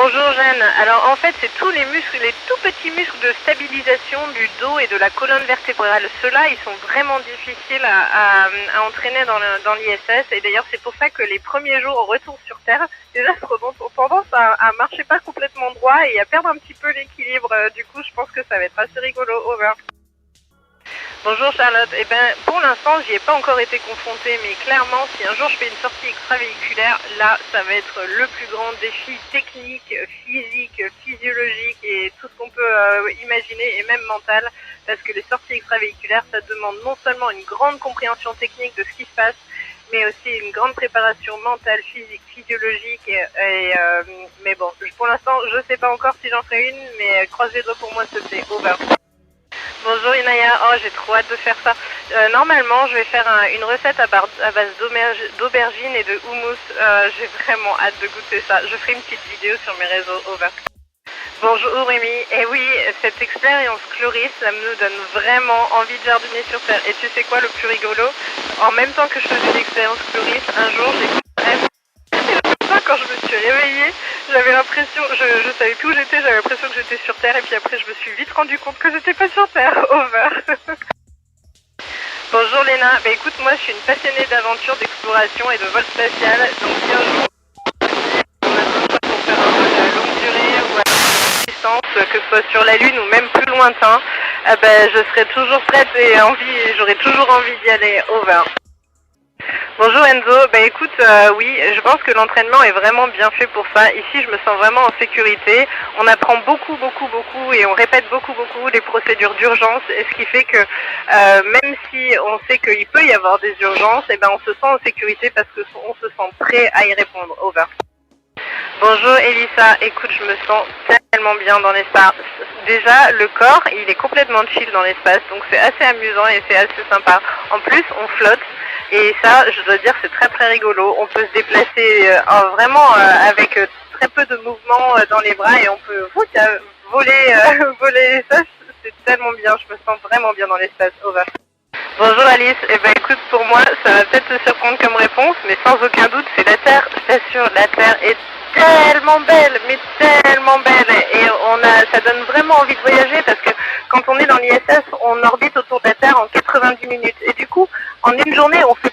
Bonjour Jeanne, alors en fait c'est tous les muscles, les tout petits muscles de stabilisation du dos et de la colonne vertébrale. Ceux-là ils sont vraiment difficiles à entraîner dans l'ISS et d'ailleurs c'est pour ça que les premiers jours au retour sur Terre, les astronautes ont tendance à marcher pas complètement droit et à perdre un petit peu l'équilibre. Du coup je pense que ça va être assez rigolo. Over. Bonjour Charlotte, eh ben pour l'instant j'y ai pas encore été confrontée, mais clairement si un jour je fais une sortie extravéhiculaire, là ça va être le plus grand défi technique, physique, physiologique et tout ce qu'on peut imaginer et même mental, parce que les sorties extravéhiculaires ça demande non seulement une grande compréhension technique de ce qui se passe, mais aussi une grande préparation mentale, physique, physiologique mais bon, pour l'instant je sais pas encore si j'en ferai une, mais croise les doigts pour moi ce c'est over. Bonjour Inaya, oh j'ai trop hâte de faire ça. Normalement je vais faire une recette à base d'aubergines et de houmous. J'ai vraiment hâte de goûter ça. Je ferai une petite vidéo sur mes réseaux. Over. Bonjour Rémi, et oui, cette expérience Chloris, ça me donne vraiment envie de jardiner sur Terre. Et tu sais quoi le plus rigolo? En même temps que je faisais l'expérience Chloris, un jour j'ai quand je me suis réveillée, j'avais l'impression, je savais plus où j'étais, j'avais l'impression que j'étais sur Terre et puis après je me suis vite rendu compte que j'étais pas sur Terre. Over. Bonjour Léna, bah écoute moi je suis une passionnée d'aventure, d'exploration et de vol spatial, donc si un jour on a besoin pour faire un vol à longue durée ou à longue distance, que ce soit sur la Lune ou même plus lointain, je serai toujours prête et j'aurai toujours envie d'y aller. Over. Bonjour Enzo, bah écoute, oui, je pense que l'entraînement est vraiment bien fait pour ça. Ici, je me sens vraiment en sécurité. On apprend beaucoup et on répète beaucoup les procédures d'urgence, et ce qui fait que même si on sait qu'il peut y avoir des urgences, et ben on se sent en sécurité parce que on se sent prêt à y répondre. Over. Bonjour Elissa, écoute, je me sens tellement bien dans l'espace. Déjà, le corps, il est complètement chill dans l'espace, donc c'est assez amusant et c'est assez sympa. En plus, on flotte. Et ça, je dois dire, c'est très rigolo. On peut se déplacer vraiment avec très peu de mouvements dans les bras et on peut voler. Ça, c'est tellement bien. Je me sens vraiment bien dans l'espace. Over. Bonjour Alice. Eh ben écoute, pour moi, ça va peut-être te surprendre comme réponse, mais sans aucun doute, c'est la Terre. C'est sûr, la Terre est tellement belle, mais tellement belle. Et ça donne vraiment envie de voyager parce que quand on est dans l'ISS, on orbite autour de la Terre en 90 minutes. Et du coup, en une journée, on fait